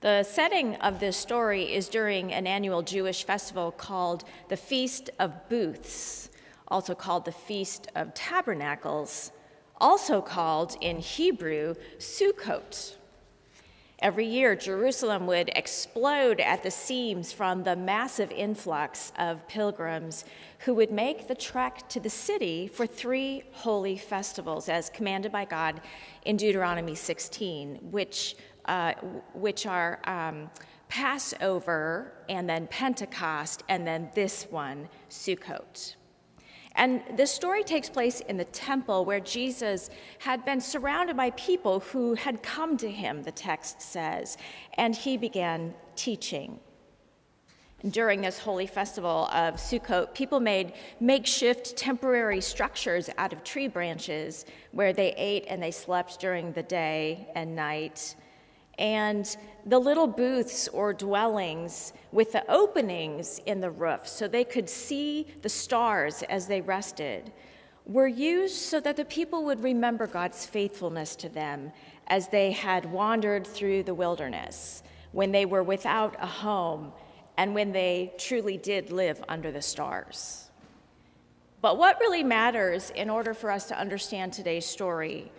The setting of this story is during an annual Jewish festival called the Feast of Booths, also called the Feast of Tabernacles, also called in Hebrew Sukkot. Every year, Jerusalem would explode at the seams from the massive influx of pilgrims who would make the trek to the city for 3 holy festivals, as commanded by God in Deuteronomy 16, which are Passover, and then Pentecost, and then this one, Sukkot. And this story takes place in the temple where Jesus had been surrounded by people who had come to him, the text says, and he began teaching. And during this holy festival of Sukkot, people made makeshift temporary structures out of tree branches where they ate and they slept during the day and night. And the little booths or dwellings with the openings in the roof so they could see the stars as they rested were used so that the people would remember God's faithfulness to them as they had wandered through the wilderness, when they were without a home, and when they truly did live under the stars. But what really matters in order for us to understand today's story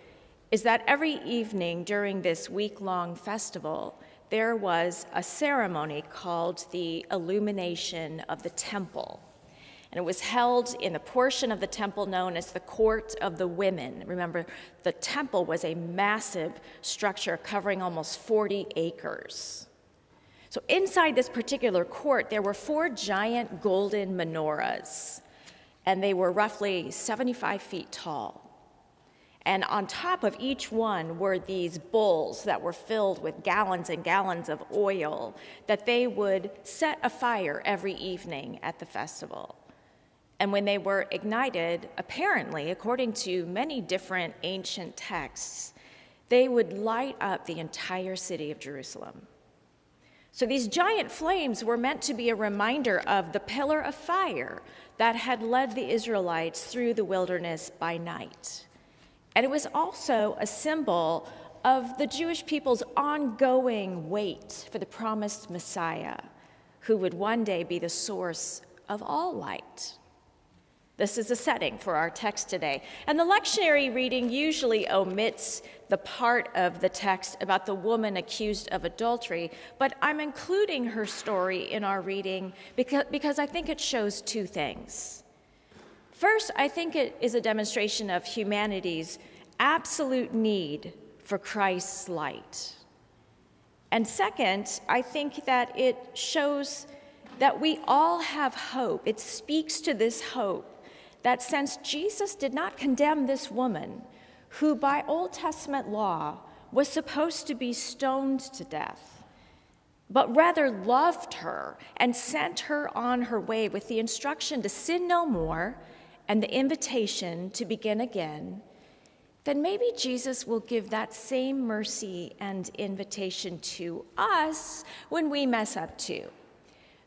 is that every evening during this week-long festival, there was a ceremony called the illumination of the temple. And it was held in the portion of the temple known as the Court of the Women. Remember, the temple was a massive structure covering almost 40 acres. So inside this particular court, there were 4 giant golden menorahs, and they were roughly 75 feet tall. And on top of each one were these bowls that were filled with gallons and gallons of oil that they would set afire every evening at the festival. And when they were ignited, apparently, according to many different ancient texts, they would light up the entire city of Jerusalem. So these giant flames were meant to be a reminder of the pillar of fire that had led the Israelites through the wilderness by night. And it was also a symbol of the Jewish people's ongoing wait for the promised Messiah, who would one day be the source of all light. This is the setting for our text today. And the lectionary reading usually omits the part of the text about the woman accused of adultery, but I'm including her story in our reading because I think it shows 2 things. First, I think it is a demonstration of humanity's absolute need for Christ's light. And second, I think that it shows that we all have hope. It speaks to this hope that since Jesus did not condemn this woman, who by Old Testament law was supposed to be stoned to death, but rather loved her and sent her on her way with the instruction to sin no more and the invitation to begin again, then maybe Jesus will give that same mercy and invitation to us when we mess up too.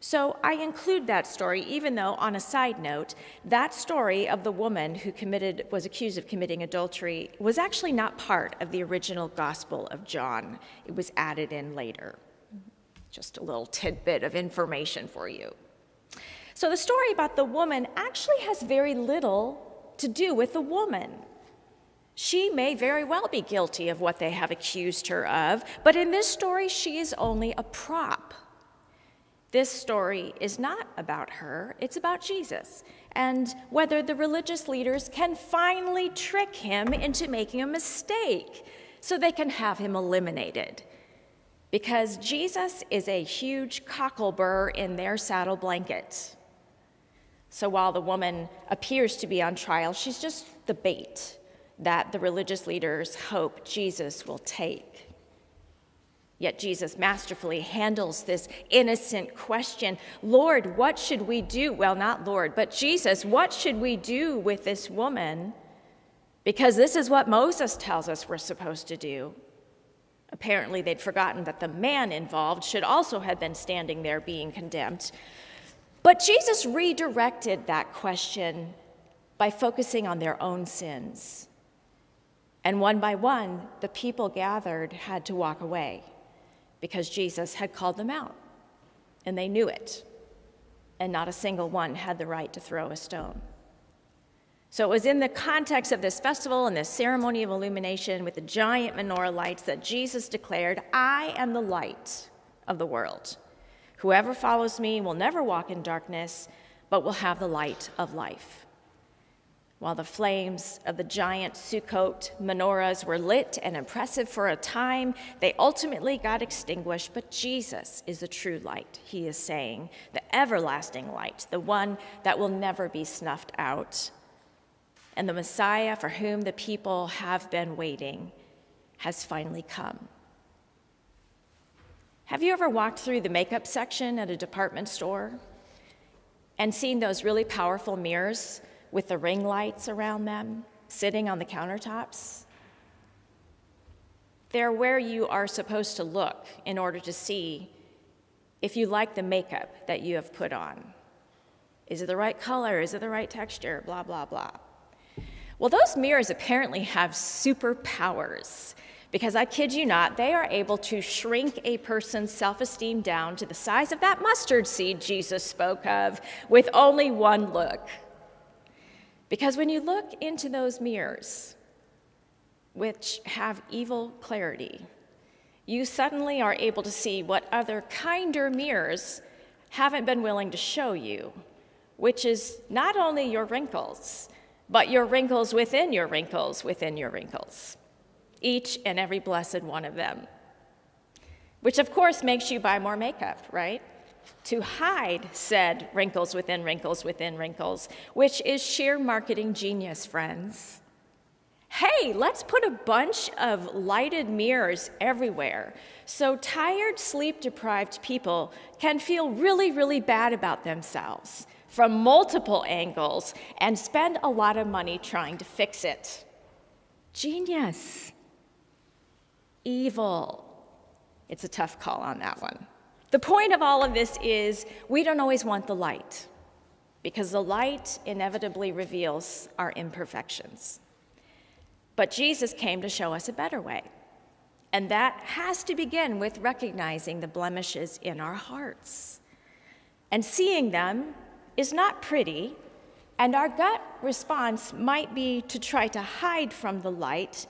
So I include that story, even though, on a side note, that story of the woman who was accused of committing adultery was actually not part of the original Gospel of John. It was added in later. Just a little tidbit of information for you. So the story about the woman actually has very little to do with the woman. She may very well be guilty of what they have accused her of, but in this story, she is only a prop. This story is not about her, it's about Jesus, and whether the religious leaders can finally trick him into making a mistake so they can have him eliminated. Because Jesus is a huge cockleburr in their saddle blanket. So while the woman appears to be on trial, she's just the bait that the religious leaders hope Jesus will take. Yet Jesus masterfully handles this innocent question. Lord, what should we do? Well, not Lord, but Jesus, what should we do with this woman? Because this is what Moses tells us we're supposed to do. Apparently, they'd forgotten that the man involved should also have been standing there being condemned. But Jesus redirected that question by focusing on their own sins. And one by one, the people gathered had to walk away because Jesus had called them out, and they knew it, and not a single one had the right to throw a stone. So it was in the context of this festival and this ceremony of illumination with the giant menorah lights that Jesus declared, "I am the light of the world. Whoever follows me will never walk in darkness, but will have the light of life." While the flames of the giant Sukkot menorahs were lit and impressive for a time, they ultimately got extinguished. But Jesus is the true light, he is saying, the everlasting light, the one that will never be snuffed out. And the Messiah for whom the people have been waiting has finally come. Have you ever walked through the makeup section at a department store and seen those really powerful mirrors with the ring lights around them sitting on the countertops? They're where you are supposed to look in order to see if you like the makeup that you have put on. Is it the right color? Is it the right texture? Blah, blah, blah. Well, those mirrors apparently have superpowers, because I kid you not, they are able to shrink a person's self-esteem down to the size of that mustard seed Jesus spoke of with only one look. Because when you look into those mirrors, which have evil clarity, you suddenly are able to see what other kinder mirrors haven't been willing to show you, which is not only your wrinkles, but your wrinkles within your wrinkles within your wrinkles, each and every blessed one of them, which of course makes you buy more makeup, right? To hide said wrinkles within wrinkles within wrinkles, which is sheer marketing genius, friends. Hey, let's put a bunch of lighted mirrors everywhere so tired, sleep-deprived people can feel really, really bad about themselves from multiple angles and spend a lot of money trying to fix it. Genius. Evil. It's a tough call on that one. The point of all of this is we don't always want the light, because the light inevitably reveals our imperfections. But Jesus came to show us a better way, and that has to begin with recognizing the blemishes in our hearts. And seeing them is not pretty, and our gut response might be to try to hide from the light,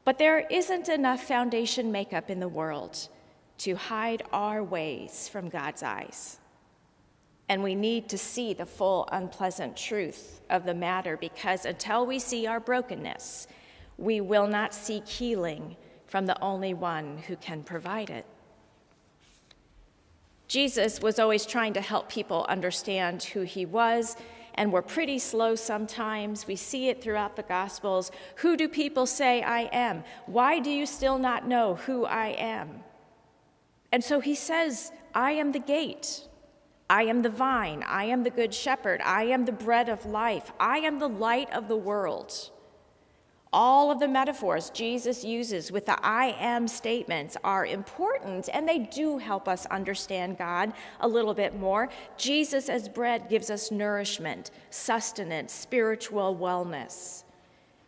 but there isn't enough foundation makeup in the world to hide our ways from God's eyes. And we need to see the full unpleasant truth of the matter, because until we see our brokenness, we will not seek healing from the only one who can provide it. Jesus was always trying to help people understand who he was, and we're pretty slow sometimes. We see it throughout the Gospels. Who do people say I am? Why do you still not know who I am? And so he says, I am the gate. I am the vine. I am the good shepherd. I am the bread of life. I am the light of the world. All of the metaphors Jesus uses with the I am statements are important, and they do help us understand God a little bit more. Jesus as bread gives us nourishment, sustenance, spiritual wellness.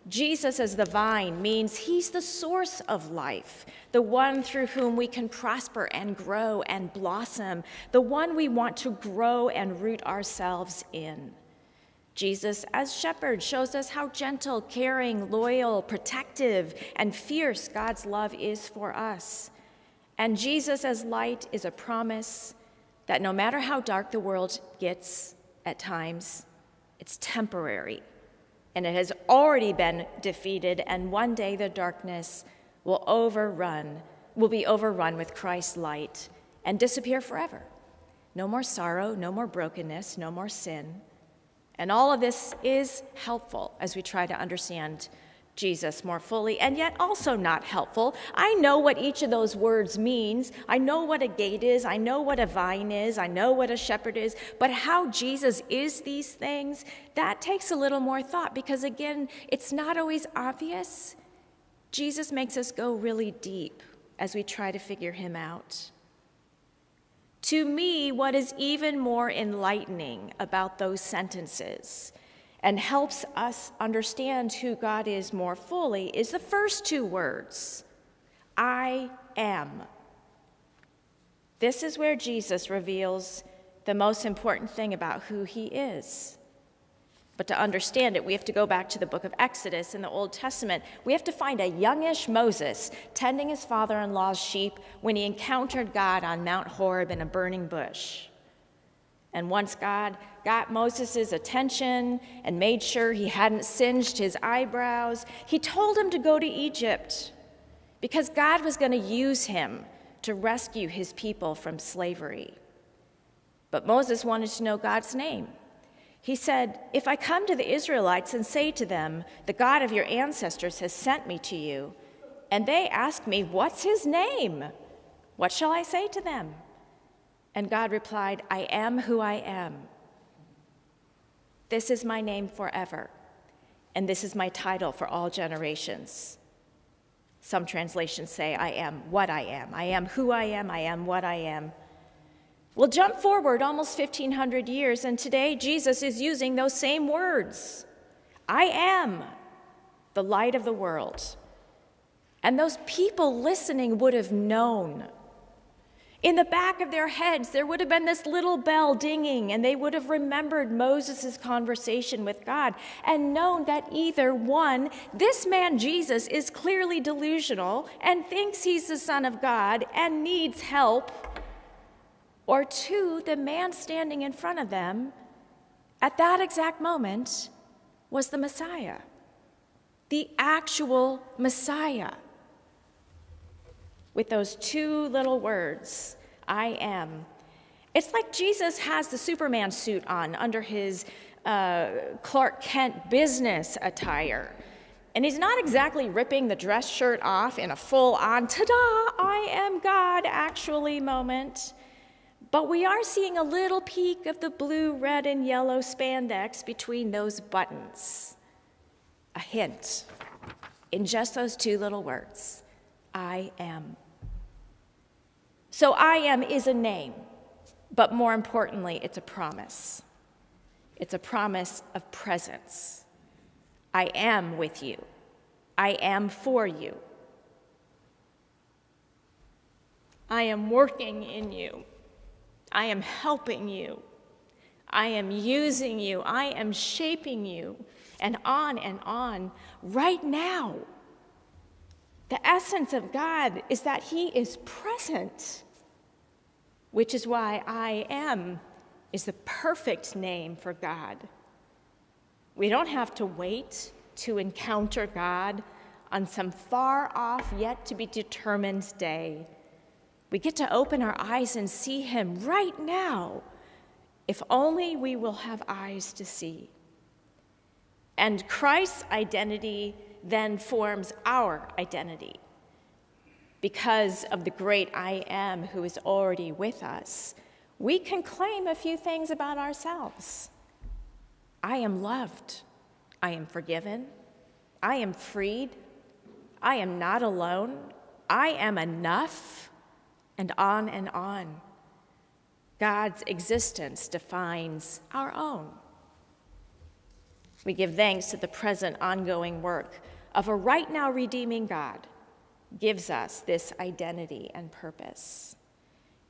Jesus as the vine means he's the source of life, the one through whom we can prosper and grow and blossom, the one we want to grow and root ourselves in. Jesus as shepherd shows us how gentle, caring, loyal, protective, and fierce God's love is for us. And Jesus as light is a promise that no matter how dark the world gets at times, it's temporary. And it has already been defeated, and one day the darkness will be overrun with Christ's light and disappear forever. No more sorrow, no more brokenness, no more sin. And all of this is helpful as we try to understand Jesus more fully, and yet also not helpful. I know what each of those words means. I know what a gate is. I know what a vine is. I know what a shepherd is. But how Jesus is these things, that takes a little more thought, because again, it's not always obvious. Jesus makes us go really deep as we try to figure him out. To me, what is even more enlightening about those sentences and helps us understand who God is more fully is the first two words, I am. This is where Jesus reveals the most important thing about who he is. But to understand it, we have to go back to the book of Exodus in the Old Testament. We have to find a youngish Moses tending his father-in-law's sheep when he encountered God on Mount Horeb in a burning bush. And once God got Moses' attention and made sure he hadn't singed his eyebrows, he told him to go to Egypt because God was going to use him to rescue his people from slavery. But Moses wanted to know God's name. He said, "If I come to the Israelites and say to them, 'The God of your ancestors has sent me to you,' and they ask me, 'What's his name?' what shall I say to them?" And God replied, "I am who I am. This is my name forever, and this is my title for all generations." Some translations say, "I am what I am. I am who I am what I am." We'll jump forward almost 1,500 years, and today Jesus is using those same words. I am the light of the world. And those people listening would have known. In the back of their heads, there would have been this little bell dinging, and they would have remembered Moses' conversation with God and known that either one, this man Jesus is clearly delusional and thinks he's the Son of God and needs help, or two, the man standing in front of them at that exact moment was the Messiah, the actual Messiah. With those two little words, I am. It's like Jesus has the Superman suit on under his Clark Kent business attire. And he's not exactly ripping the dress shirt off in a full-on, ta-da, I am God, actually moment. But we are seeing a little peek of the blue, red, and yellow spandex between those buttons. A hint in just those two little words, I am. So I am is a name, but more importantly, it's a promise. It's a promise of presence. I am with you. I am for you. I am working in you. I am helping you. I am using you. I am shaping you. And on, right now. The essence of God is that he is present, which is why I am is the perfect name for God. We don't have to wait to encounter God on some far off, yet to be determined day. We get to open our eyes and see him right now, if only we will have eyes to see. And Christ's identity then forms our identity. Because of the great I am who is already with us, we can claim a few things about ourselves. I am loved. I am forgiven. I am freed. I am not alone. I am enough. And on and on. God's existence defines our own. We give thanks to the present ongoing work of a right now redeeming God gives us this identity and purpose.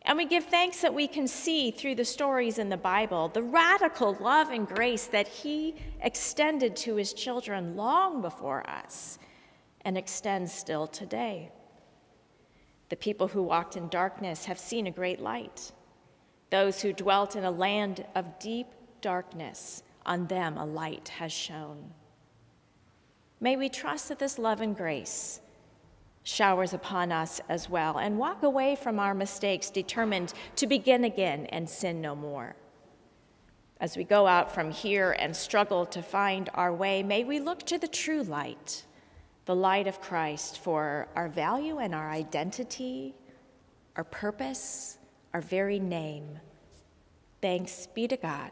And we give thanks that we can see through the stories in the Bible the radical love and grace that he extended to his children long before us and extends still today. The people who walked in darkness have seen a great light. Those who dwelt in a land of deep darkness, on them a light has shone. May we trust that this love and grace showers upon us as well and walk away from our mistakes determined to begin again and sin no more. As we go out from here and struggle to find our way, may we look to the true light, the light of Christ, for our value and our identity, our purpose, our very name. Thanks be to God,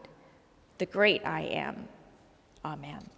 the great I am. Amen.